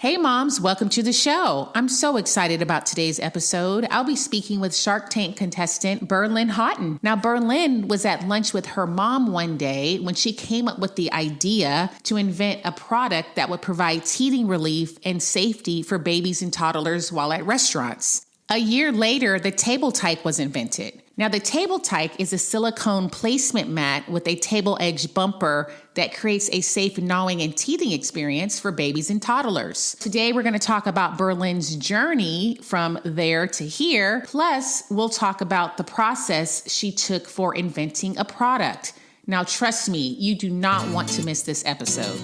Hey moms, welcome to the show. I'm so excited about today's episode. I'll be speaking with Shark Tank contestant Berlyn Haughton. Now, Berlyn was at lunch with her mom one day when she came up with the idea to invent a product that would provide teething relief and safety for babies and toddlers while at restaurants. A year later, the Table Tyke was invented. Now, the Table Tyke is a silicone placement mat with a table edge bumper that creates a safe gnawing and teething experience for babies and toddlers. Today, we're going to talk about Berlyn's journey from there to here. Plus, we'll talk about the process she took for inventing a product. Now, trust me, you do not want to miss this episode.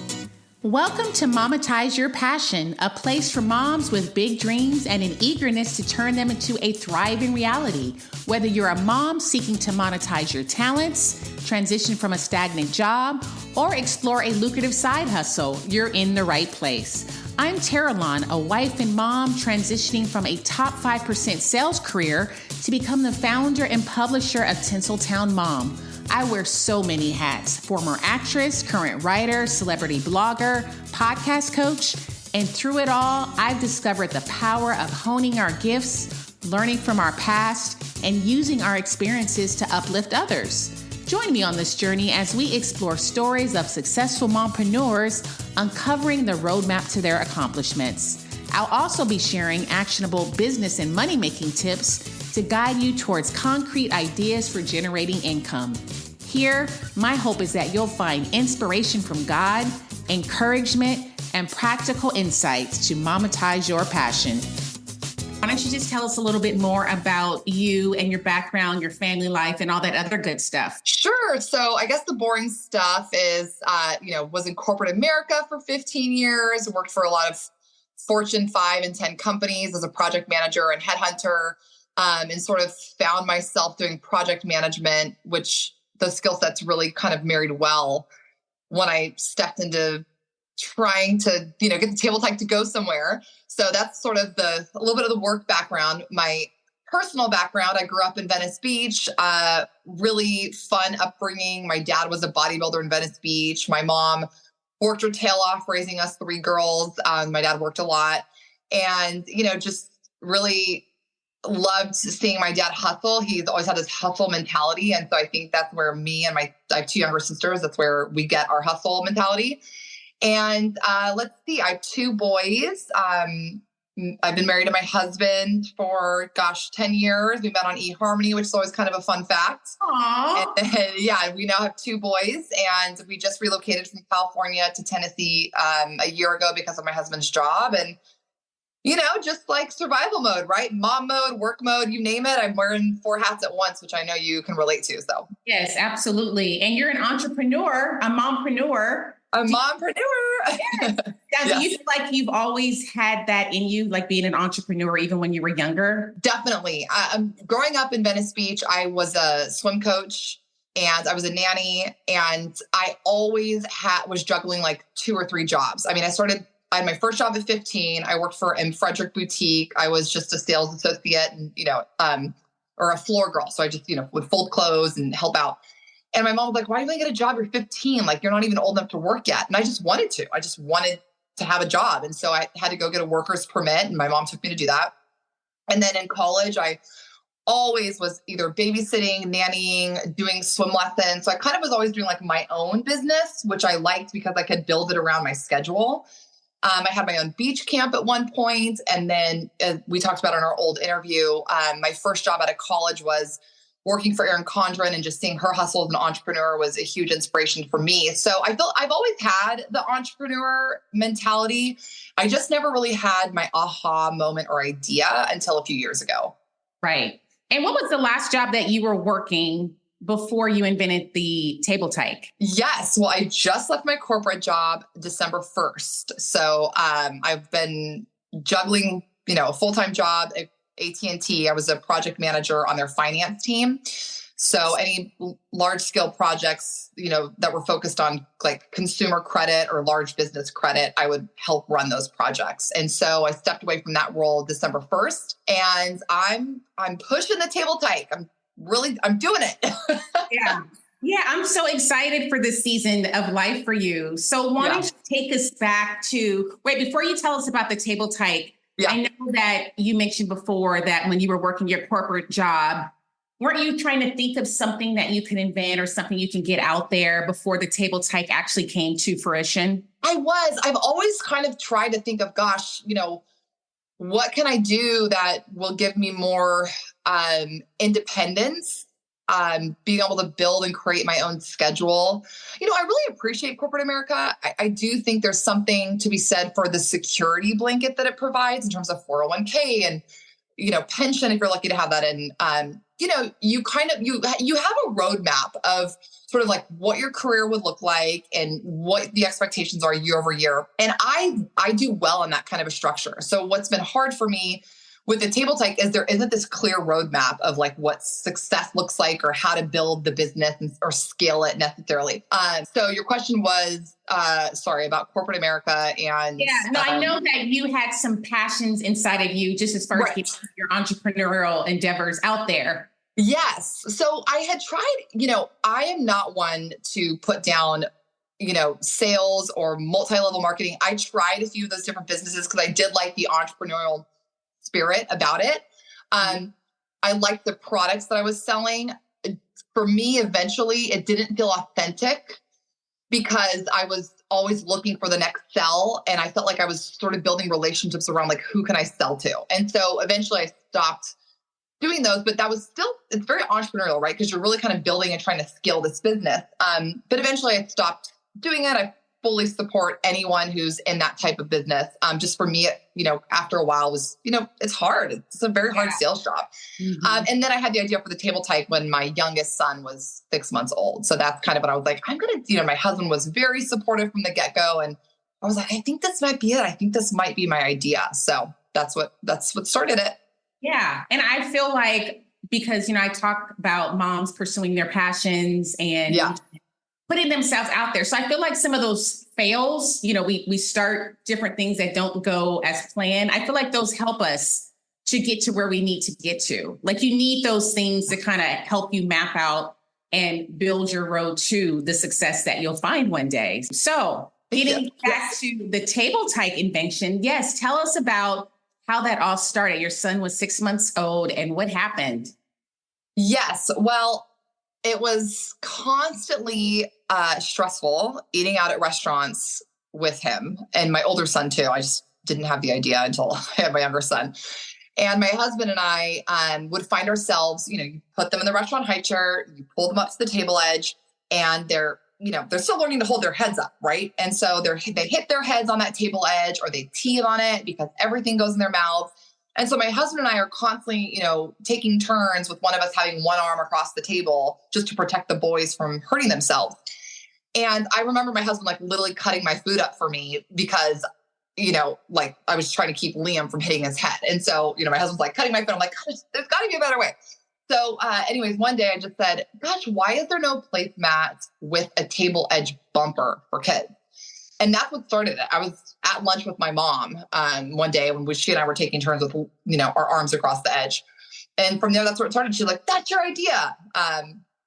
Welcome to Mometize Your Passion, a place for moms with big dreams and an eagerness to turn them into a thriving reality. Whether you're a mom seeking to monetize your talents, transition from a stagnant job, or explore a lucrative side hustle, you're in the right place. I'm Teralon, a wife and mom transitioning from a top 5% sales career to become the founder and publisher of Tinseltown Mom. I wear so many hats: former actress, current writer, celebrity blogger, podcast coach, and through it all, I've discovered the power of honing our gifts, learning from our past, and using our experiences to uplift others. Join me on this journey as we explore stories of successful mompreneurs, uncovering the roadmap to their accomplishments. I'll also be sharing actionable business and money-making tips to guide you towards concrete ideas for generating income. Here, my hope is that you'll find inspiration from God, encouragement, and practical insights to mometize your passion. Why don't you just tell us a little bit more about you and your background, your family life, and all that other good stuff? Sure. So I guess the boring stuff is, was in corporate America for 15 years, worked for a lot of Fortune 5 and 10 companies as a project manager and headhunter, and sort of found myself doing project management, which the skill sets really kind of married well when I stepped into trying to, get the Table Tyke to go somewhere. So that's sort of a little bit of the work background. My personal background, I grew up in Venice Beach, really fun upbringing. My dad was a bodybuilder in Venice Beach. My mom worked her tail off raising us 3 girls. My dad worked a lot and, just really loved seeing my dad hustle. He's always had this hustle mentality. And so I think that's where me and I have 2 younger sisters. That's where we get our hustle mentality. And let's see, I have 2 boys. I've been married to my husband for, 10 years. We met on eHarmony, which is always kind of a fun fact. Aww. And then, we now have 2 boys, and we just relocated from California to Tennessee a year ago because of my husband's job. And, just like survival mode, right? Mom mode, work mode, you name it. I'm wearing 4 hats at once, which I know you can relate to. So Yes, absolutely. And you're an entrepreneur, a mompreneur. A mompreneur. Yes. Do you feel like you've always had that in you, like being an entrepreneur, even when you were younger? Definitely. Growing up in Venice Beach, I was a swim coach and I was a nanny, and I always was juggling like 2 or 3 jobs. I mean, I had my first job at 15. I worked for Frederick Boutique. I was just a sales associate and, or a floor girl. So I just, would fold clothes and help out. And my mom was like, why are you going to get a job? You're 15. Like, you're not even old enough to work yet. And I just wanted to. I just wanted to have a job. And so I had to go get a worker's permit, and my mom took me to do that. And then in college, I always was either babysitting, nannying, doing swim lessons. So I kind of was always doing like my own business, which I liked because I could build it around my schedule. I had my own beach camp at one point. And then we talked about in our old interview, my first job out of college was working for Erin Condren, and just seeing her hustle as an entrepreneur was a huge inspiration for me. So I feel I've always had the entrepreneur mentality. I just never really had my aha moment or idea until a few years ago. Right. And what was the last job that you were working before you invented the Table Tyke? Yes. Well, I just left my corporate job December 1st. So I've been juggling, a full-time job at AT&T. I was a project manager on their finance team. So any large scale projects, that were focused on like consumer credit or large business credit, I would help run those projects. And so I stepped away from that role December 1st, and I'm pushing the Table Tyke. I'm doing it. Yeah. Yeah, I'm so excited for this season of life for you. So why don't you take us back to, wait, before you tell us about the Table Tyke, Yeah. I know that you mentioned before that when you were working your corporate job, weren't you trying to think of something that you can invent or something you can get out there before the Table Tyke actually came to fruition? I was. I've always kind of tried to think of, gosh, what can I do that will give me more independence, being able to build and create my own schedule. I really appreciate corporate America. I do think there's something to be said for the security blanket that it provides in terms of 401k and, pension, if you're lucky to have that. And, you kind of, you have a roadmap of sort of like what your career would look like and what the expectations are year over year. And I do well in that kind of a structure. So what's been hard for me with the Table Tyke is there isn't this clear roadmap of like what success looks like or how to build the business or scale it necessarily. So your question was, sorry, about corporate America and I know that you had some passions inside of you just as far as your entrepreneurial endeavors out there. Yes. So I had tried, I am not one to put down, sales or multi-level marketing. I tried a few of those different businesses because I did like the entrepreneurial spirit about it. I liked the products that I was selling. For me, eventually, it didn't feel authentic because I was always looking for the next sell. And I felt like I was sort of building relationships around like, who can I sell to? And so eventually I stopped doing those, but that was still, it's very entrepreneurial, right? Because you're really kind of building and trying to scale this business. But eventually I stopped doing it. I fully support anyone who's in that type of business. Just for me, after a while was, it's hard. It's a very hard sales job. Mm-hmm. And then I had the idea for the Table Tyke when my youngest son was 6 months old. So that's kind of what I was like, I'm going to, my husband was very supportive from the get-go. And I was like, I think this might be it. I think this might be my idea. So that's what started it. Yeah. And I feel like because, I talk about moms pursuing their passions and putting themselves out there. So I feel like some of those fails, we start different things that don't go as planned. I feel like those help us to get to where we need to get to. Like you need those things to kind of help you map out and build your road to the success that you'll find one day. So getting back to the Table Tyke invention. Yes. Tell us about how that all started. Your son was 6 months old and what happened? Yes. Well, it was constantly stressful eating out at restaurants with him and my older son too. I just didn't have the idea until I had my younger son. And my husband and I would find ourselves, you put them in the restaurant high chair, you pull them up to the table edge and they're still learning to hold their heads up, right? And so they hit their heads on that table edge or they teethe on it because everything goes in their mouth. And so my husband and I are constantly, taking turns with one of us having one arm across the table just to protect the boys from hurting themselves. And I remember my husband like literally cutting my food up for me because, like I was trying to keep Liam from hitting his head. And so, my husband's like cutting my food. I'm like, there's got to be a better way. So anyways, one day I just said, gosh, why is there no placemat with a table edge bumper for kids? And that's what started it. I was at lunch with my mom one day when she and I were taking turns with, our arms across the edge. And from there, that's where it started. She's like, that's your idea.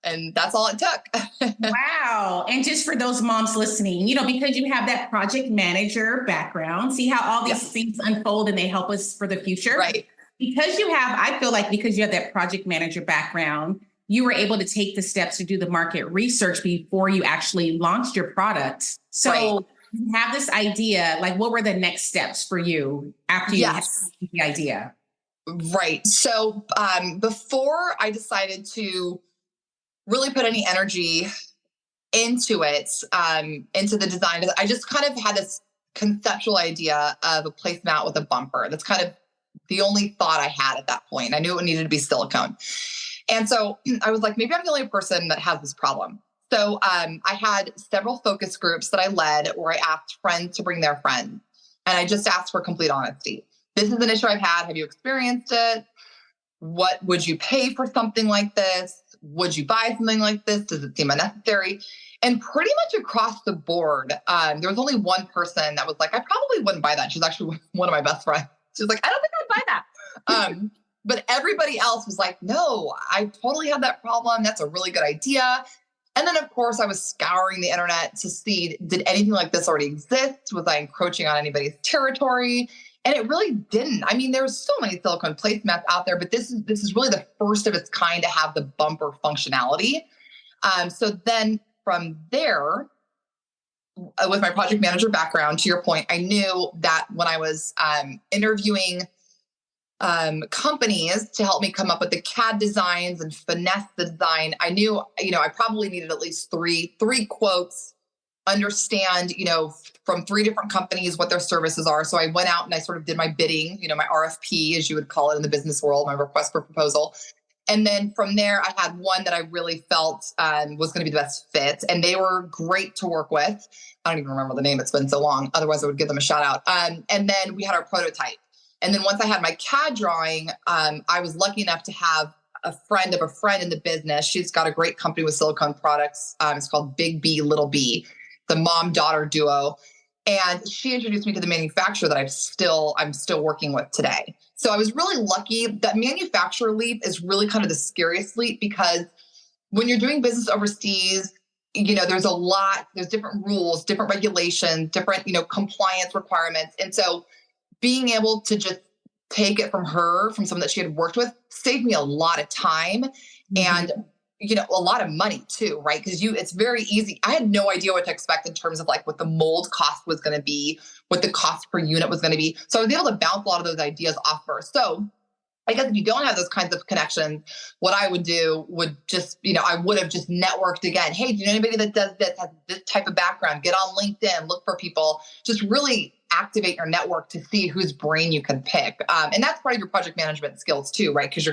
And that's all it took. Wow. And just for those moms listening, because you have that project manager background, see how all these things unfold and they help us for the future. Right. I feel like because you have that project manager background, you were able to take the steps to do the market research before you actually launched your product. So you have this idea, like what were the next steps for you after you had the idea? Right. So before I decided to really put any energy into it, into the design, I just kind of had this conceptual idea of a placemat with a bumper. That's kind of the only thought I had at that point. I knew it needed to be silicone. And so I was like, maybe I'm the only person that has this problem. So I had several focus groups that I led where I asked friends to bring their friends. And I just asked for complete honesty. This is an issue I've had. Have you experienced it? What would you pay for something like this? Would you buy something like this? Does it seem unnecessary? And pretty much across the board, there was only one person that was like, I probably wouldn't buy that. She's actually one of my best friends. She's like, I don't think I'd buy that. But everybody else was like, no, I totally have that problem. That's a really good idea. And then, of course, I was scouring the internet to see, did anything like this already exist? Was I encroaching on anybody's territory? And it really didn't. I mean, there's so many silicone placemats out there, but this is really the first of its kind to have the bumper functionality. So then from there, with my project manager background, to your point, I knew that when I was interviewing companies to help me come up with the CAD designs and finesse the design, I knew, I probably needed at least three quotes, understand, from three different companies, what their services are. So I went out and I sort of did my bidding, my RFP, as you would call it in the business world, my request for proposal. And then from there, I had one that I really felt was going to be the best fit. And they were great to work with. I don't even remember the name. It's been so long. Otherwise, I would give them a shout out. And then we had our prototype. And then once I had my CAD drawing, I was lucky enough to have a friend of a friend in the business. She's got a great company with silicone products. It's called Big B, Little B, the mom-daughter duo. And she introduced me to the manufacturer that I'm still working with today. So I was really lucky. That manufacturer leap is really kind of the scariest leap, because when you're doing business overseas, there's different rules, different regulations, different, compliance requirements. And so being able to just take it from someone that she had worked with, saved me a lot of time and, a lot of money too, right? Because it's very easy. I had no idea what to expect in terms of like what the mold cost was going to be, what the cost per unit was going to be. So I was able to bounce a lot of those ideas off her. So I guess if you don't have those kinds of connections, what I would do would just, I would have just networked again. Hey, do you know anybody that does this, has this type of background? Get on LinkedIn, look for people, just really activate your network to see whose brain you can pick. And that's part of your project management skills too, right? Because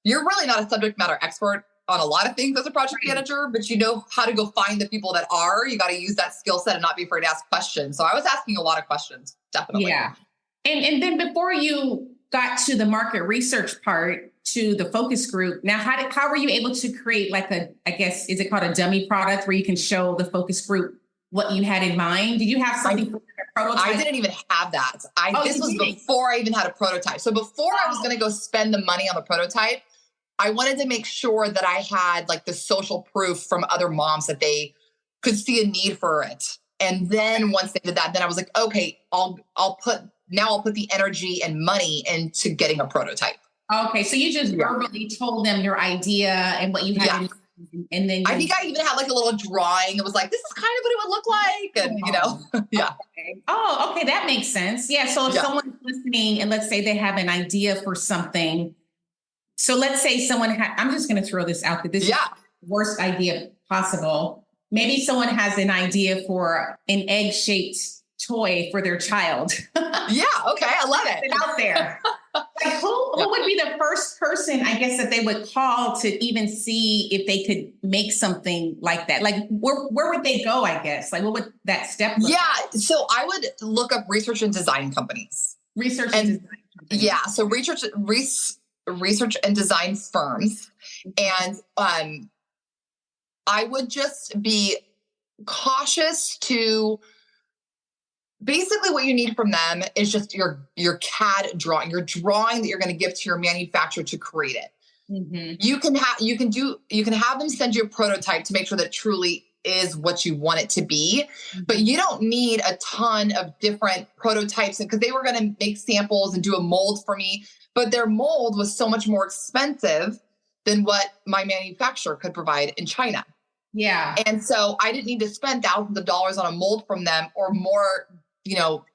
you're really not a subject matter expert on a lot of things as a project manager, but you know how to go find the people that are. You got to use that skill set and not be afraid to ask questions. So I was asking a lot of questions, definitely. Yeah. And then before you got to the market research part, to the focus group, now how were you able to create like is it called a dummy product where you can show the focus group what you had in mind? Did you have something for a prototype? I didn't even have that. This was before I even had a prototype. So before I was going to go spend the money on the prototype, I wanted to make sure that I had like the social proof from other moms that they could see a need for it. And then once they did that, then I was like, okay, I'll put the energy and money into getting a prototype. Okay. So you just verbally told them your idea and what you had. And then I think I even had like a little drawing. It was like, this is kind of what it would look like. And, yeah. Okay. Oh, okay. That makes sense. Yeah. So if someone's listening and let's say they have an idea for something. So let's say I'm just going to throw this out there. This is the worst idea possible. Maybe someone has an idea for an egg-shaped toy for their child. Yeah. Okay. I love it. It's out there. Like who would be the first person, I guess, that they would call to even see if they could make something like that? Like where would they go, I guess? Like what would that step look like? So I would look up research and design companies. Research and design companies. Yeah. So research and design firms. And I would just be cautious to basically what you need from them is just your CAD drawing, your drawing that you're going to give to your manufacturer to create it. Mm-hmm. You can have them send you a prototype to make sure that it truly is what you want it to be, but you don't need a ton of different prototypes because they were going to make samples and do a mold for me, but their mold was so much more expensive than what my manufacturer could provide in China. Yeah. And so I didn't need to spend thousands of dollars on a mold from them or more,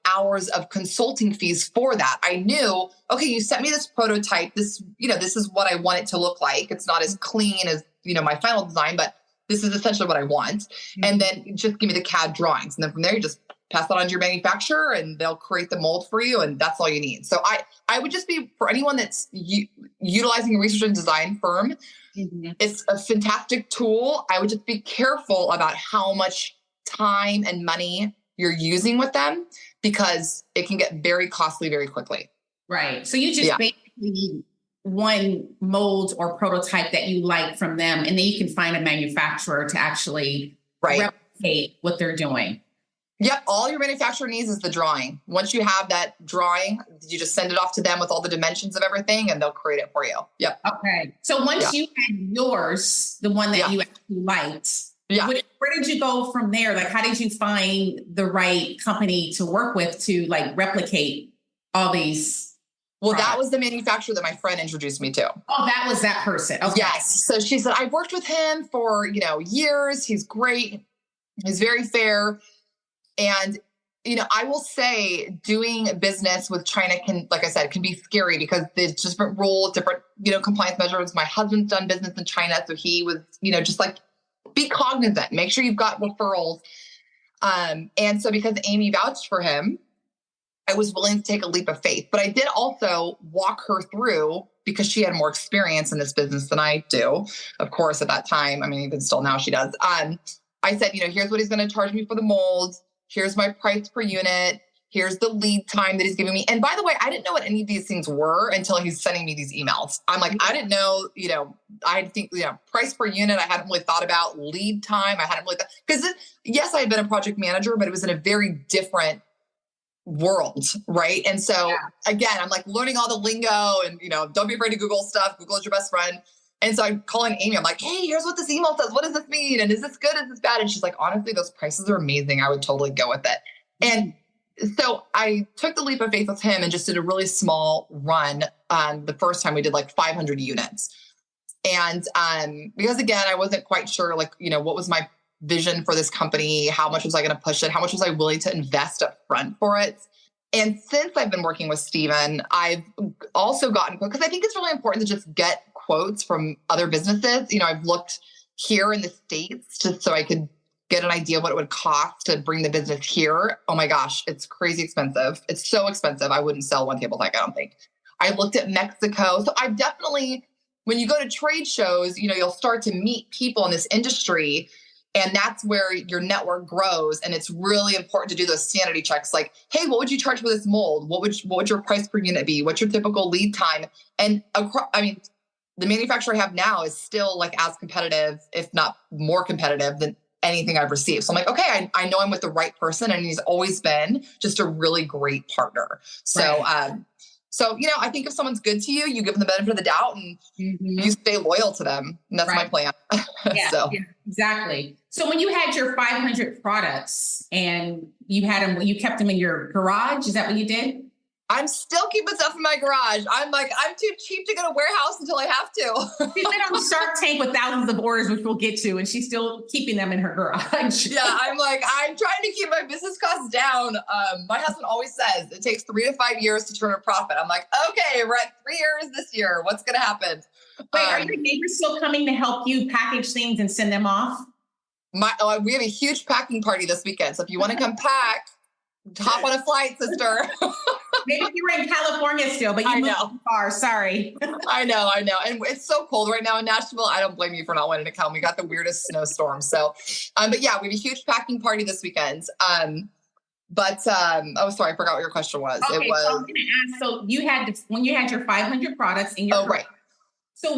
hours of consulting fees for that. I knew, okay, you sent me this prototype. This is what I want it to look like. It's not as clean as, my final design, but this is essentially what I want. Mm-hmm. And then just give me the CAD drawings. And then from there, you just pass that on to your manufacturer and they'll create the mold for you. And that's all you need. So I would just be, for anyone that's utilizing a research and design firm, it's a fantastic tool. I would just be careful about how much time and money you're using with them because it can get very costly very quickly. Right. So you just basically need one mold or prototype that you like from them, and then you can find a manufacturer to actually replicate what they're doing. Yep. All your manufacturer needs is the drawing. Once you have that drawing, you just send it off to them with all the dimensions of everything and they'll create it for you. Yep. Okay. So once you had yours, the one that you actually liked, where did you go from there? Like, how did you find the right company to work with to like replicate all these? Well, that was the manufacturer that my friend introduced me to. Oh, that was that person. Okay. Yes. So she said, I've worked with him for, years. He's great. He's very fair. And, I will say doing business with China can, like I said, can be scary because there's different rules, different, compliance measures. My husband's done business in China. So he was, just like, be cognizant, make sure you've got referrals. And so because Amy vouched for him, I was willing to take a leap of faith, but I did also walk her through because she had more experience in this business than I do. Of course, at that time, I mean, even still now she does. I said, here's what he's going to charge me for the molds. Here's my price per unit. Here's the lead time that he's giving me. And by the way, I didn't know what any of these things were until he's sending me these emails. I'm like, I didn't know, I think, price per unit, I hadn't really thought about lead time. I hadn't really thought, because yes, I had been a project manager, but it was in a very different world. Right. And so again, I'm like learning all the lingo and, don't be afraid to Google stuff. Google is your best friend. And so I'm calling Amy. I'm like, hey, here's what this email says. What does this mean? And is this good? Is this bad? And she's like, honestly, those prices are amazing. I would totally go with it. And so I took the leap of faith with him and just did a really small run. The first time we did like 500 units. And because again, I wasn't quite sure, like, what was my vision for this company? How much was I going to push it? How much was I willing to invest up front for it? And since I've been working with Steven, I've also gotten, because I think it's really important to just get quotes from other businesses. I've looked here in the States just so I could get an idea of what it would cost to bring the business here. Oh my gosh, it's crazy expensive. It's so expensive. I wouldn't sell one Table Tyke, I don't think. I looked at Mexico. So I've definitely, when you go to trade shows, you'll start to meet people in this industry. And that's where your network grows. And it's really important to do those sanity checks. Like, hey, what would you charge for this mold? What would your price per unit be? What's your typical lead time? And the manufacturer I have now is still like as competitive, if not more competitive than anything I've received. So I'm like, okay, I know I'm with the right person, and he's always been just a really great partner. So, So, I think if someone's good to you, you give them the benefit of the doubt and you stay loyal to them. And that's my plan. Yeah, exactly. So when you had your 500 products and you had them, you kept them in your garage, is that what you did? I'm still keeping stuff in my garage. I'm like, I'm too cheap to go to a warehouse until I have to. She went on Shark Tank with thousands of orders, which we'll get to, and she's still keeping them in her garage. Yeah, I'm like, I'm trying to keep my business costs down. My husband always says it takes 3 to 5 years to turn a profit. I'm like, okay, we're at 3 years this year. What's going to happen? Wait, are your neighbors still coming to help you package things and send them off? We have a huge packing party this weekend. So if you want to come pack, hop on a flight, sister. Maybe you were in California still, but you moved too far. Sorry. I know. And it's so cold right now in Nashville. I don't blame you for not wanting to come. We got the weirdest snowstorm. So, but yeah, we have a huge packing party this weekend. Oh, sorry, I forgot what your question was. Okay, it was. So I was going to ask. So you had when you had your 500 products in your. Oh, right. So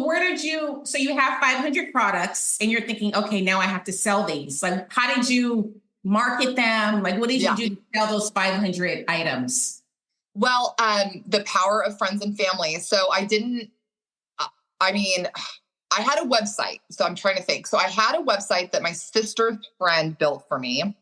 so you have 500 products and you're thinking, okay, now I have to sell these. Like, how did you market them? Like, what did you do to sell those 500 items? Well, the power of friends and family. So I had a website. So I'm trying to think. So I had a website that my sister's friend built for me.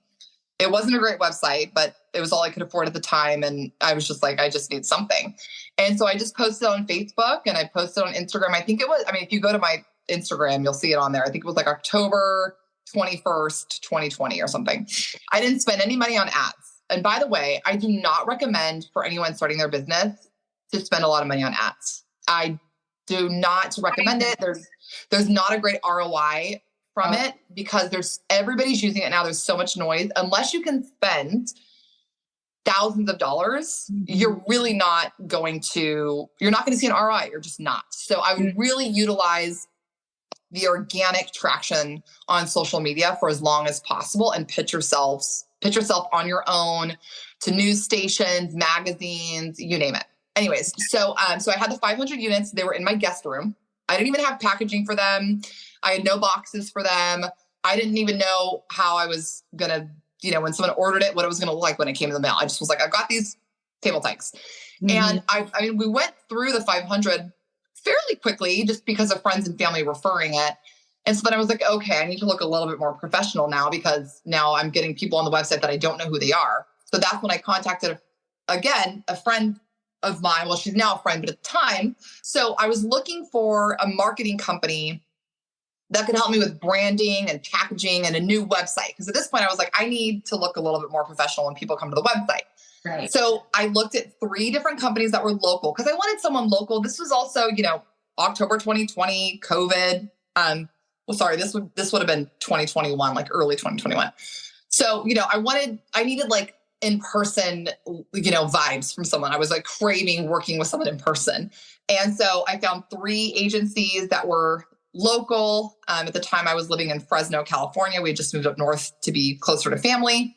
It wasn't a great website, but it was all I could afford at the time. And I was just like, I just need something. And so I just posted on Facebook and I posted on Instagram. I think it was, if you go to my Instagram, you'll see it on there. I think it was like October 21st, 2020 or something. I didn't spend any money on ads. And by the way, I do not recommend for anyone starting their business to spend a lot of money on ads. I do not recommend it. There's not a great ROI from it because everybody's using it now. There's so much noise. Unless you can spend thousands of dollars, you're really not going to see an ROI. You're just not. So I would really utilize the organic traction on social media for as long as possible and pitch yourself on your own to news stations, magazines, you name it. Anyways, so I had the 500 units. They were in my guest room. I didn't even have packaging for them. I had no boxes for them. I didn't even know how I was going to when someone ordered it, what it was going to look like when it came in the mail. I just was like, I've got these Table Tykes. And I mean, we went through the 500 fairly quickly just because of friends and family referring it. And so then I was like, okay, I need to look a little bit more professional now, because now I'm getting people on the website that I don't know who they are. So that's when I contacted, again, a friend of mine. Well, she's now a friend, but at the time. So I was looking for a marketing company that could help me with branding and packaging and a new website. Because at this point I was like, I need to look a little bit more professional when people come to the website. Right. So I looked at 3 different companies that were local, because I wanted someone local. This was also, October 2020, COVID. This would have been 2021, like early 2021. So, I needed like in-person, vibes from someone. I was like craving working with someone in person. And so I found 3 agencies that were local. At the time I was living in Fresno, California. We had just moved up north to be closer to family.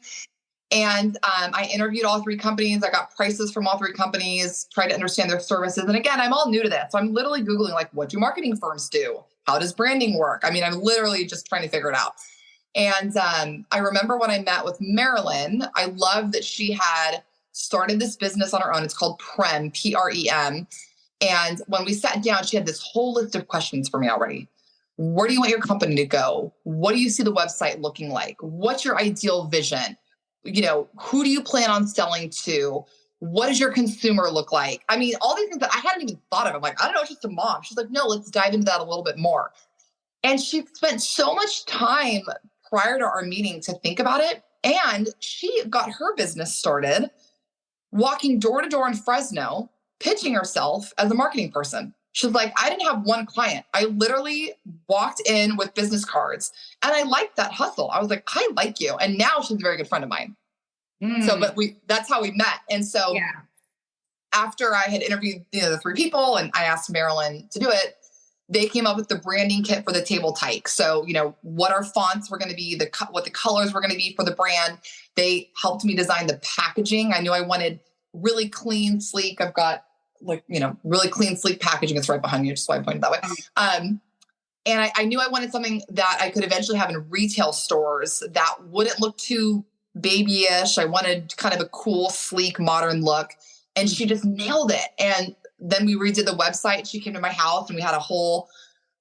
And I interviewed all 3 companies. I got prices from all 3 companies, tried to understand their services. And again, I'm all new to this. So I'm literally Googling, like, what do marketing firms do? How does branding work? I mean, I'm literally just trying to figure it out. And I remember when I met with Marilyn, I love that she had started this business on her own. It's called Prem, Prem. And when we sat down, she had this whole list of questions for me already. Where do you want your company to go? What do you see the website looking like? What's your ideal vision? Who do you plan on selling to? What does your consumer look like? I mean, all these things that I hadn't even thought of. I'm like, I don't know, it's just a mom. She's like, no, let's dive into that a little bit more. And she spent so much time prior to our meeting to think about it. And she got her business started walking door to door in Fresno, pitching herself as a marketing person. She's like, I didn't have one client. I literally walked in with business cards, and I liked that hustle. I was like, I like you. And now she's a very good friend of mine. So, but that's how we met. And so after I had interviewed the 3 people and I asked Marilyn to do it, they came up with the branding kit for the Table Tyke. So, what our fonts were going to be, what the colors were going to be for the brand. They helped me design the packaging. I knew I wanted really clean, sleek. I've got really clean, sleek packaging. It's right behind you, just why I pointed that way. And I knew I wanted something that I could eventually have in retail stores that wouldn't look too babyish. I wanted kind of a cool, sleek, modern look. And she just nailed it. And then we redid the website. She came to my house and we had a whole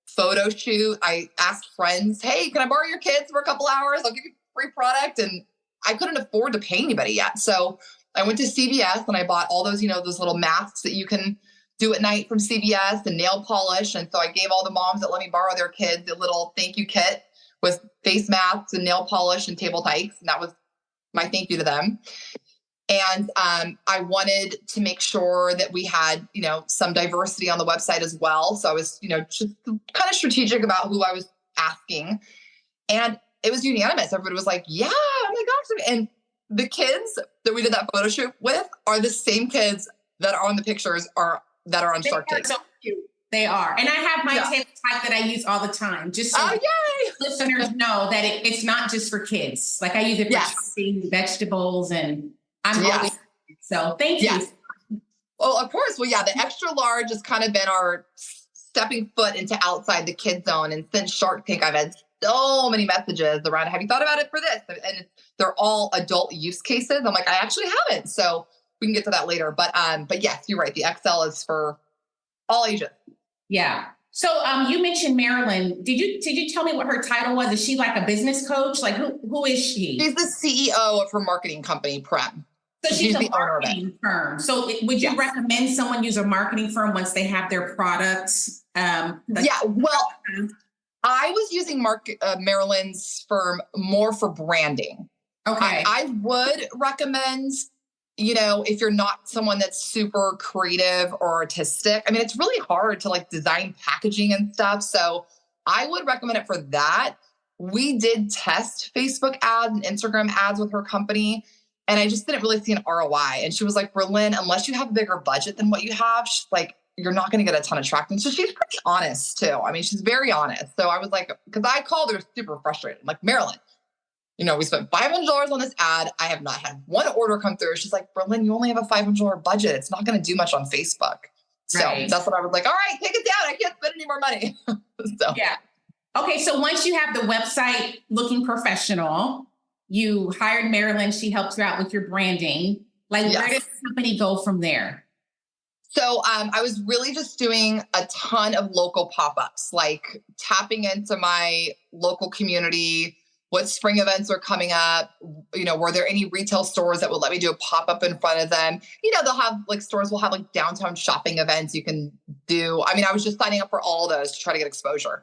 photo shoot. I asked friends, hey, can I borrow your kids for a couple hours? I'll give you free product. And I couldn't afford to pay anybody yet. So I went to CVS and I bought all those, those little masks that you can do at night from CVS and nail polish. And so I gave all the moms that let me borrow their kids a little thank you kit with face masks and nail polish and Table Tykes. And that was my thank you to them. And I wanted to make sure that we had, some diversity on the website as well. So I was, just kind of strategic about who I was asking. And it was unanimous. Everybody was like, yeah, oh my gosh. And the kids that we did that photo shoot with are the same kids that are on the pictures that are on Shark Tank. So cute. They are. And I have my Table Tyke that I use all the time. Just so listeners know that it's not just for kids. Like I use it for chopping vegetables and I'm always, so thank you. Well, of course. Well, the extra large has kind of been our stepping foot into outside the kid zone. And since Shark Tank, I've had so many messages around, have you thought about it for this? And they're all adult use cases. I'm like, I actually haven't. So we can get to that later. But yes, you're right. The XL is for all ages. Yeah. So you mentioned Marilyn. Did you tell me what her title was? Is she like a business coach? Like who is she? She's the CEO of her marketing company, Prem. So she's a marketing firm. So would you recommend someone use a marketing firm once they have their products? Well, I was using Marilyn's firm more for branding. Okay. I would recommend, if you're not someone that's super creative or artistic. I mean, it's really hard to like design packaging and stuff. So I would recommend it for that. We did test Facebook ads and Instagram ads with her company, and I just didn't really see an ROI. And she was like, Berlyn, unless you have a bigger budget than what you have, she's like, you're not going to get a ton of traction. So she's pretty honest too. I mean, she's very honest. So I was like, because I called her super frustrated. I'm like, Marilyn, we spent $500 on this ad. I have not had one order come through. She's like, Berlyn, you only have a $500 budget. It's not going to do much on Facebook. So that's what I was like, all right, take it down. I can't spend any more money. Okay. So once you have the website looking professional, You hired Marilyn. She helps you out with your branding. Like, Yes. where did the company go from there? So I was really just doing a ton of local pop-ups, like tapping into my local community, what spring events are coming up. Were there any retail stores that would let me do a pop-up in front of them? They'll have like stores will have like downtown shopping events you can do. I mean, I was just signing up for all those to try to get exposure.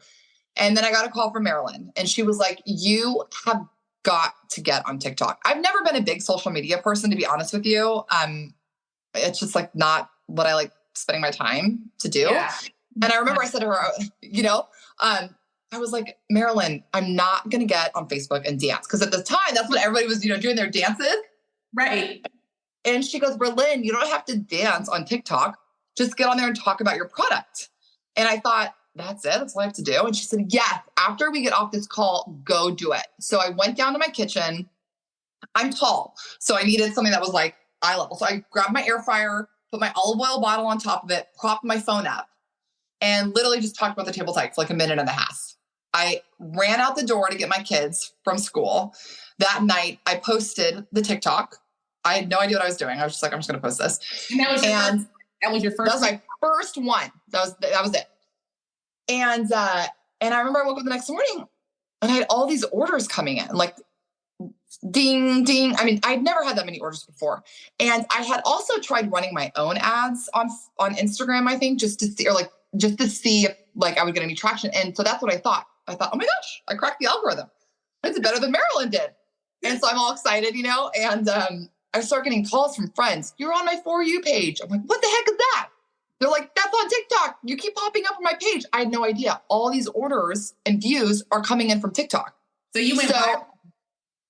And then I got a call from Marilyn and she was like, you have got to get on TikTok. I've never been a big social media person, to be honest with you. It's just like not what I like spending my time to do. Yeah. And I remember I said to her, I was like, Marilyn, I'm not going to get on Facebook and dance. Cause at the time, that's what everybody was, doing their dances. Right. And she goes, Berlyn, you don't have to dance on TikTok. Just get on there and talk about your product. And I thought, that's it. That's all I have to do. And she said, yes, after we get off this call, go do it. So I went down to my kitchen. I'm tall. So I needed something that was like eye level. So I grabbed my air fryer, put my olive oil bottle on top of it, propped my phone up, and literally just talked about the Table Tyke for like a minute and a half. I ran out the door to get my kids from school. That night, I posted the TikTok. I had no idea what I was doing. I was just like, I'm just going to post this. And that was your first. That was my first one. That was it. And I remember I woke up the next morning and I had all these orders coming in, like ding, ding. I mean, I'd never had that many orders before. And I had also tried running my own ads on Instagram, I think, just to see if like I would get any traction. And so that's what I thought. I thought, oh my gosh, I cracked the algorithm. It's better than Marilyn did. And so I'm all excited, and I start getting calls from friends. You're on my For You page. I'm like, what the heck is that? They're like, that's on TikTok. You keep popping up on my page. I had no idea. All these orders and views are coming in from TikTok. So you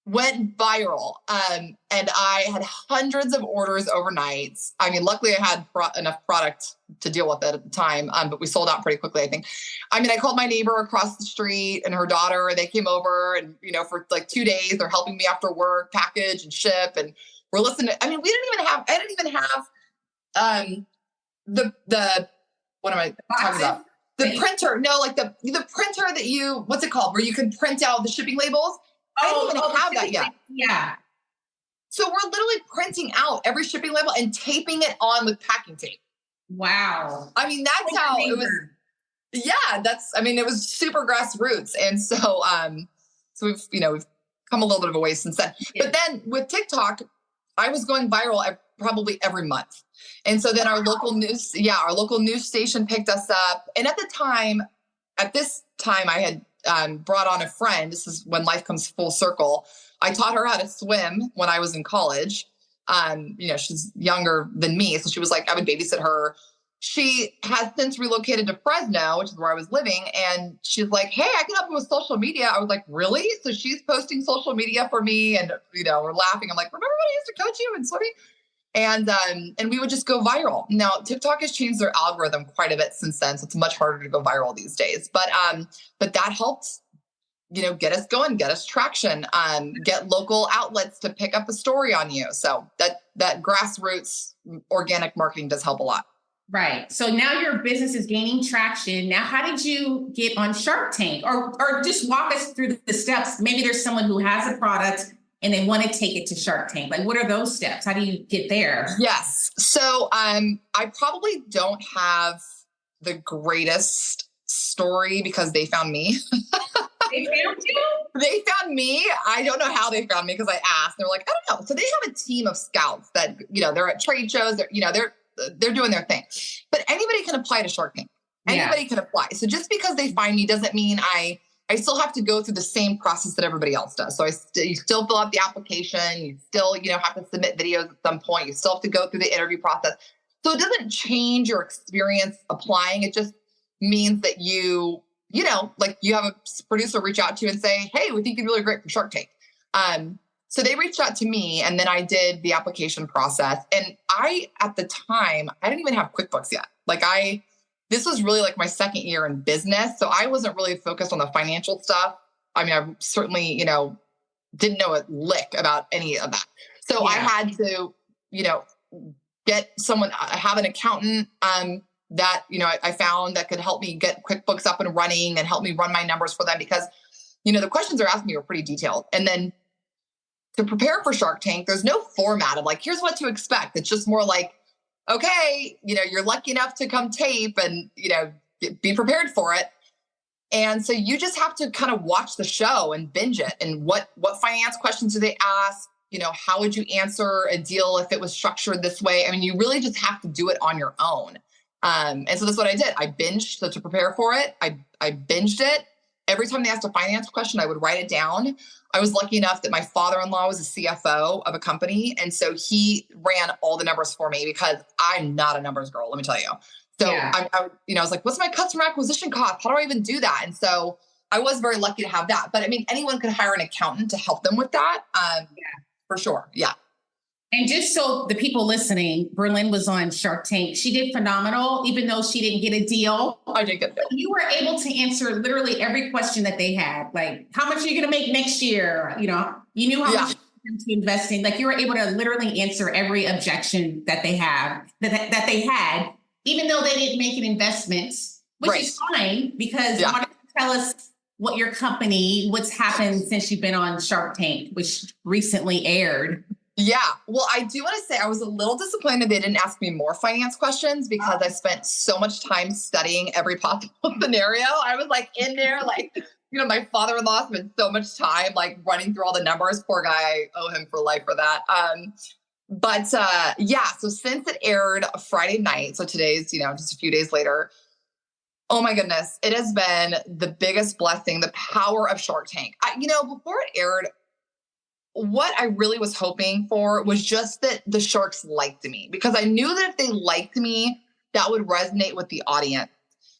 went viral. And I had hundreds of orders overnight. I mean, luckily I had enough product to deal with it at the time. But we sold out pretty quickly, I think. I mean, I called my neighbor across the street and her daughter, they came over and, for like 2 days, they're helping me after work, package and ship. And we're listening. I mean, I didn't even have, what am I talking about? The printer. No, like the printer that what's it called? Where you can print out the shipping labels. I didn't even have that yet. Yeah. So we're literally printing out every shipping label and taping it on with packing tape. Wow. I mean, that's how it was. Yeah, it was super grassroots. And so, we've come a little bit of a way since then. Yeah. But then with TikTok, I was going viral probably every month. And so then our local news station picked us up. And at this time I had brought on a friend. This is when life comes full circle. I taught her how to swim when I was in college. She's younger than me. So she was like, I would babysit her. She has since relocated to Fresno, which is where I was living. And she's like, hey, I can help you with social media. I was like, really? So she's posting social media for me. And, we're laughing. I'm like, remember when I used to coach you in swimming? And we would just go viral. Now, TikTok has changed their algorithm quite a bit since then. So it's much harder to go viral these days. But that helped, get us going, get us traction, get local outlets to pick up a story on you. So that grassroots organic marketing does help a lot. Right. So now your business is gaining traction. Now, how did you get on Shark Tank? Or just walk us through the steps. Maybe there's someone who has a product and they want to take it to Shark Tank. Like, what are those steps? How do you get there? Yes. So I probably don't have the greatest story because they found me. They found you? They found me. I don't know how they found me because I asked. They're like, I don't know. So they have a team of scouts that, they're at trade shows. They're doing their thing. But anybody can apply to Shark Tank. Anybody can apply. So just because they find me doesn't mean I still have to go through the same process that everybody else does. So you still fill out the application. You still, have to submit videos at some point. You still have to go through the interview process. So it doesn't change your experience applying. It just means that you have a producer reach out to you and say, hey, we think you'd be really great for Shark Tank. So they reached out to me and then I did the application process. And at the time, I didn't even have QuickBooks yet. This was really like my second year in business. So I wasn't really focused on the financial stuff. I mean, I certainly, didn't know a lick about any of that. So I had to, get someone, have an accountant that, I found that could help me get QuickBooks up and running and help me run my numbers for them because, the questions they're asking me were pretty detailed. And then to prepare for Shark Tank, there's no format of like, here's what to expect. It's just more like, okay, you're lucky enough to come tape and, be prepared for it. And so you just have to kind of watch the show and binge it. And what finance questions do they ask? How would you answer a deal if it was structured this way? I mean, you really just have to do it on your own. And so that's what I did. I binged. So to prepare for it, I binged it. Every time they asked a finance question, I would write it down. I was lucky enough that my father-in-law was a CFO of a company. And so he ran all the numbers for me because I'm not a numbers girl, let me tell you. So I was like, what's my customer acquisition cost? How do I even do that? And so I was very lucky to have that. But I mean, anyone could hire an accountant to help them with that. For sure. Yeah. And just so the people listening, Berlyn was on Shark Tank. She did phenomenal, even though she didn't get a deal. I didn't get a deal. You were able to answer literally every question that they had. Like, how much are you going to make next year? You knew how much to invest in. Like, you were able to literally answer every objection that they have, that they had, even though they didn't make an investment, which is fine because why don't you tell us what your company, what's happened since you've been on Shark Tank, which recently aired. Yeah. Well, I do want to say I was a little disappointed they didn't ask me more finance questions because I spent so much time studying every possible scenario. I was like in there, like, my father-in-law spent so much time like running through all the numbers. Poor guy, I owe him for life for that. So since it aired Friday night, so today's, just a few days later, oh my goodness, it has been the biggest blessing, the power of Shark Tank. Before it aired, what I really was hoping for was just that the sharks liked me, because I knew that if they liked me, that would resonate with the audience.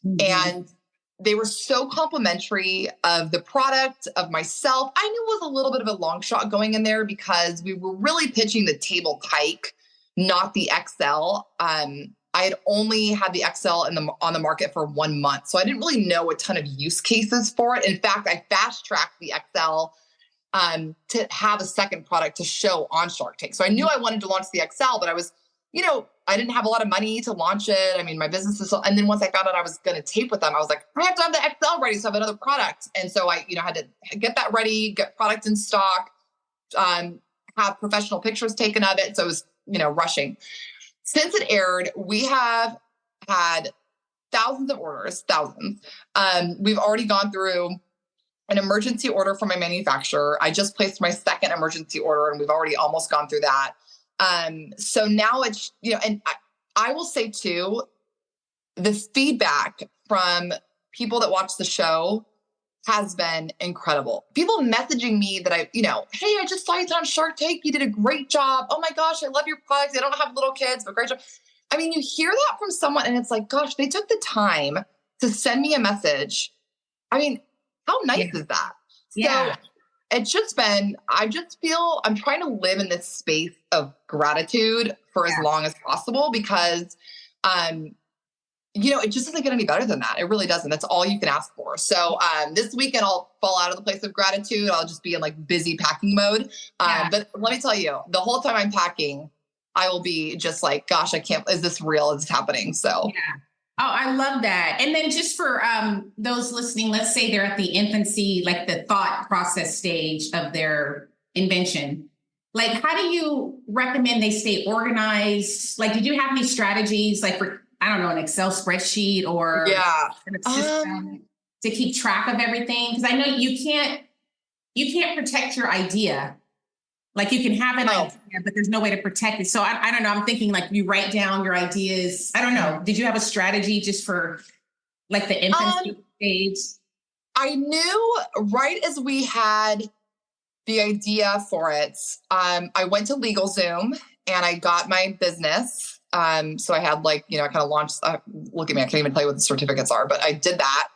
Mm-hmm. And they were so complimentary of the product, of myself. I knew it was a little bit of a long shot going in there because we were really pitching the Table Tyke, not the XL. I had only had the XL on the market for 1 month. So I didn't really know a ton of use cases for it. In fact, I fast tracked the XL to have a second product to show on Shark Tank. So I knew I wanted to launch the XL, but I was, I didn't have a lot of money to launch it. I mean, my business is, and then once I found out I was going to tape with them, I was like, I have to have the XL ready. So I have another product. And so I, had to get that ready, get product in stock, have professional pictures taken of it. So it was, rushing. Since it aired, we have had thousands of orders, thousands. We've already gone through an emergency order from my manufacturer. I just placed my second emergency order and we've already almost gone through that. So now it's, and I will say too, the feedback from people that watch the show has been incredible. People messaging me that hey, I just saw you on Shark Tank. You did a great job. Oh my gosh, I love your products. I don't have little kids, but great job. I mean, you hear that from someone and it's like, gosh, they took the time to send me a message. I mean, how nice is that? Yeah. So it's just been, I'm trying to live in this space of gratitude for as long as possible because, it just doesn't get any better than that. It really doesn't. That's all you can ask for. So this weekend I'll fall out of the place of gratitude. I'll just be in like busy packing mode. But let me tell you, the whole time I'm packing, I will be just like, gosh, is this real? Is this happening? So Oh, I love that. And then just for those listening, let's say they're at the infancy, like the thought process stage of their invention. Like, how do you recommend they stay organized? Like, did you have any strategies, like for, I don't know, an Excel spreadsheet or a system to keep track of everything? Because I know you can't protect your idea. Like you can have an idea, but there's no way to protect it. So I don't know. I'm thinking like you write down your ideas. I don't know. Did you have a strategy just for like the infancy stage? I knew right as we had the idea for it, I went to LegalZoom and I got my business. So I had I kind of launched, look at me, I can't even tell you what the certificates are, but I did that.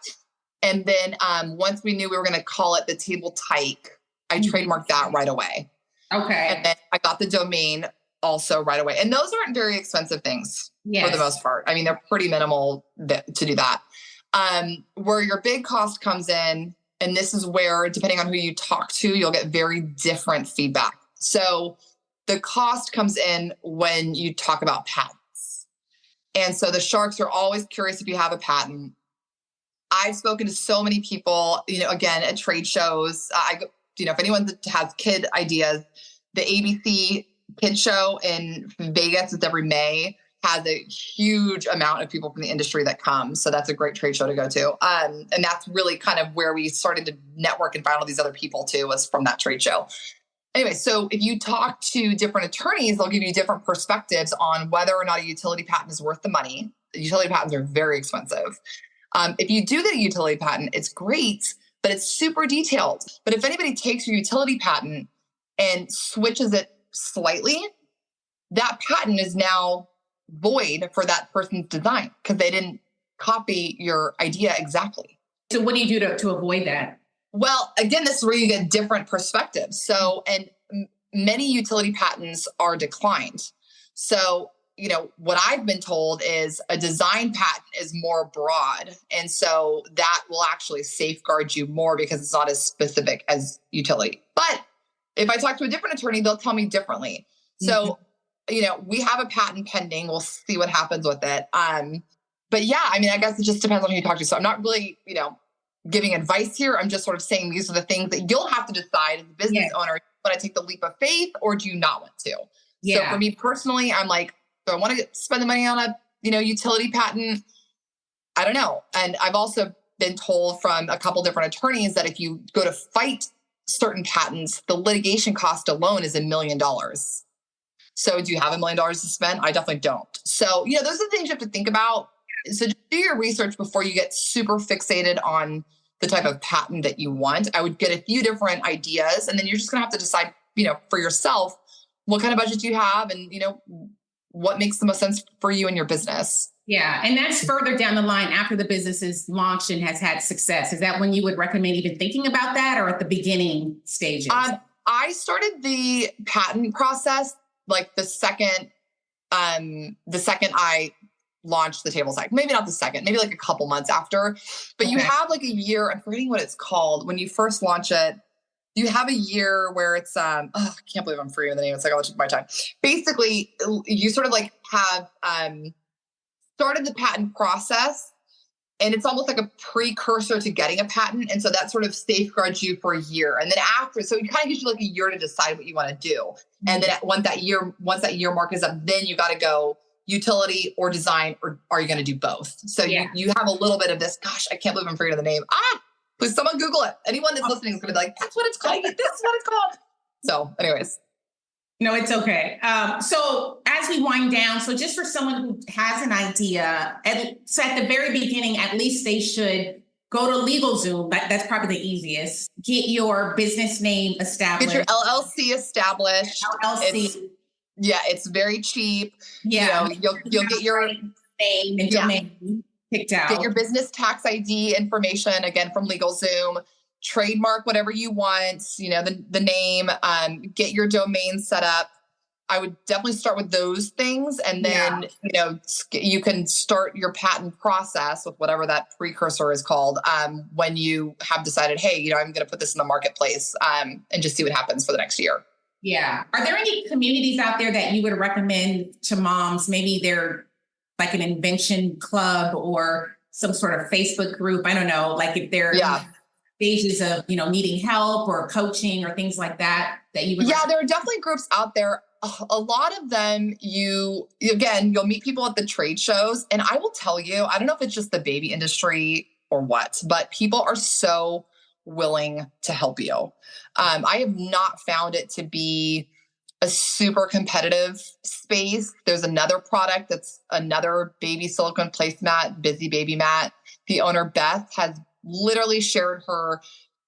And then once we knew we were going to call it the Table Tyke, I trademarked that right away. Okay. And then I got the domain also right away. And those aren't very expensive things for the most part. I mean, they're pretty minimal to do that. Where your big cost comes in, and this is where, depending on who you talk to, you'll get very different feedback. So the cost comes in when you talk about patents. And so the sharks are always curious if you have a patent. I've spoken to so many people, again, at trade shows. if anyone has kid ideas, the ABC Kid Show in Vegas, it's every May, has a huge amount of people from the industry that come. So that's a great trade show to go to. And that's really kind of where we started to network and find all these other people too, was from that trade show. Anyway, so if you talk to different attorneys, they'll give you different perspectives on whether or not a utility patent is worth the money. Utility patents are very expensive. If you do get a utility patent, it's great, but it's super detailed. But if anybody takes your utility patent and switches it slightly, that patent is now void for that person's design because they didn't copy your idea exactly. So what do you do to avoid that? Well, again, this is where you get different perspectives. So, and many utility patents are declined. So, what I've been told is a design patent is more broad. And so that will actually safeguard you more because it's not as specific as utility. But if I talk to a different attorney, they'll tell me differently. So, we have a patent pending. We'll see what happens with it. But yeah, I mean, I guess it just depends on who you talk to. So I'm not really, giving advice here. I'm just sort of saying these are the things that you'll have to decide as a business owner. Want to take the leap of faith or do you not want to? Yeah. So for me personally, I'm like, do I want to spend the money on a, utility patent? I don't know. And I've also been told from a couple different attorneys that if you go to fight certain patents, the litigation cost alone is $1 million. So do you have $1 million to spend? I definitely don't. So, those are the things you have to think about. So just do your research before you get super fixated on the type of patent that you want. I would get a few different ideas, and then you're just going to have to decide, for yourself, what kind of budget you have and, what makes the most sense for you and your business. Yeah. And that's further down the line after the business is launched and has had success. Is that when you would recommend even thinking about that or at the beginning stages? I started the patent process like the second I launched the Table Tyke. Maybe not the second, maybe like a couple months after. But you have like a year, I'm forgetting what it's called. When you first launch it, you have a year where it's, I can't believe I'm forgetting the name. It's like, I'll take my time. Basically, you sort of like have started the patent process, and it's almost like a precursor to getting a patent. And so that sort of safeguards you for a year. And then after, so it kind of gives you like a year to decide what you want to do. Mm-hmm. And then once that year mark is up, then you got to go utility or design, or are you going to do both? So you have a little bit of this, gosh, I can't believe I'm forgetting the name. Please someone Google it. Anyone that's listening is going to be like, that's what it's called. This is what it's called. So anyways. No, it's okay. So as we wind down, so just for someone who has an idea, so at the very beginning, at least they should go to LegalZoom. That's probably the easiest. Get your business name established. Get your LLC established. LLC. It's very cheap. Yeah. You'll get your name and domain picked out. Get your business tax ID information, again, from LegalZoom. Trademark whatever you want, the name, get your domain set up. I would definitely start with those things. And then, you can start your patent process with whatever that precursor is called, when you have decided, hey, I'm going to put this in the marketplace, and just see what happens for the next year. Yeah. Are there any communities out there that you would recommend to moms? Maybe they're like an invention club or some sort of Facebook group. I don't know, like if they're stages of, needing help or coaching or things like that you would there are definitely groups out there. A lot of them, you'll meet people at the trade shows. And I will tell you, I don't know if it's just the baby industry or what, but people are so willing to help you. I have not found it to be a super competitive space. There's another product that's another baby silicone placemat, Busy Baby Mat. The owner, Beth, has literally shared her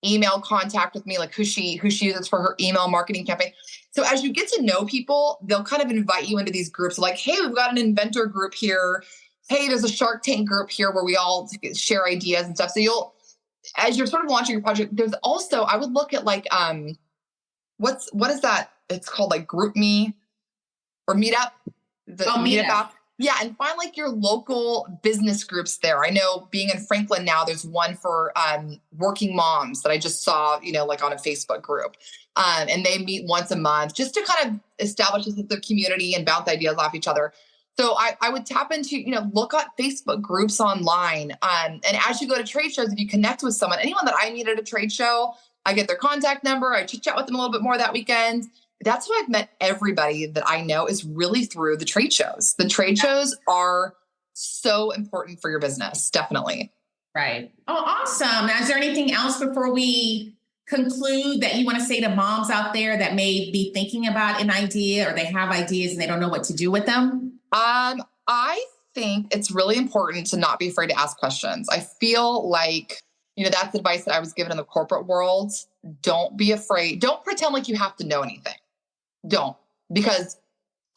email contact with me, like who she uses for her email marketing campaign. So as you get to know people, they'll kind of invite you into these groups like, hey, we've got an inventor group here. Hey, there's a Shark Tank group here where we all share ideas and stuff. So as you're sort of launching your project, there's also, I would look at like, what is that? It's called like GroupMe or Meetup. Meetup app. Yeah. And find like your local business groups there. I know being in Franklin now, there's one for working moms that I just saw, like on a Facebook group. And they meet once a month just to kind of establish a sense of community and bounce ideas off each other. So I would tap into, look at Facebook groups online. And as you go to trade shows, if you connect with someone, anyone that I meet at a trade show, I get their contact number. I chit chat with them a little bit more that weekend. That's how I've met everybody that I know is really through the trade shows. The trade shows are so important for your business. Definitely. Right. Oh, awesome. Now, is there anything else before we conclude that you want to say to moms out there that may be thinking about an idea or they have ideas and they don't know what to do with them? I think it's really important to not be afraid to ask questions. I feel like, that's advice that I was given in the corporate world. Don't be afraid. Don't pretend like you have to know anything. Don't, because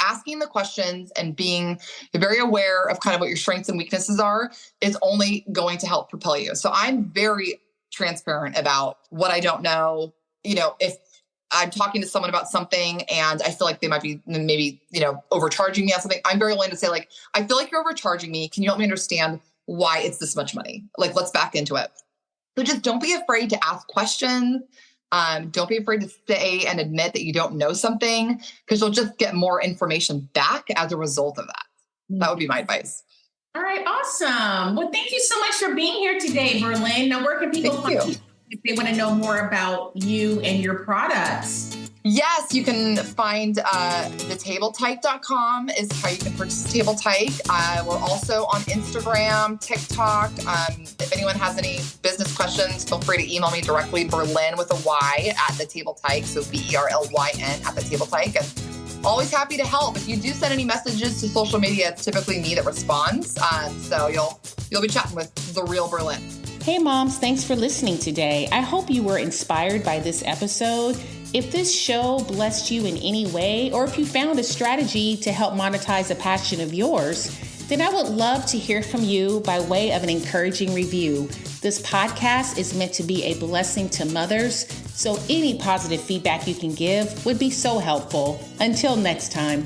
asking the questions and being very aware of kind of what your strengths and weaknesses are is only going to help propel you. So I'm very transparent about what I don't know. If I'm talking to someone about something and I feel like they might be maybe, overcharging me on something, I'm very willing to say, like, I feel like you're overcharging me. Can you help me understand why it's this much money? Like, let's back into it. So just don't be afraid to ask questions. Don't be afraid to say and admit that you don't know something, because you'll just get more information back as a result of that. That would be my advice. All right. Awesome. Well, thank you so much for being here today, Berlyn. Now, where can people find you if they want to know more about you and your products? Yes, you can find the tabletyke.com is how you can purchase Table Tyke. We're also on Instagram, TikTok. If anyone has any business questions, feel free to email me directly, Berlyn with a Y at the Table Tyke. So BERLYN at the Table Tyke. And always happy to help. If you do send any messages to social media, it's typically me that responds. So you'll be chatting with the real Berlyn. Hey moms, thanks for listening today. I hope you were inspired by this episode. If this show blessed you in any way, or if you found a strategy to help monetize a passion of yours, then I would love to hear from you by way of an encouraging review. This podcast is meant to be a blessing to mothers, so any positive feedback you can give would be so helpful. Until next time.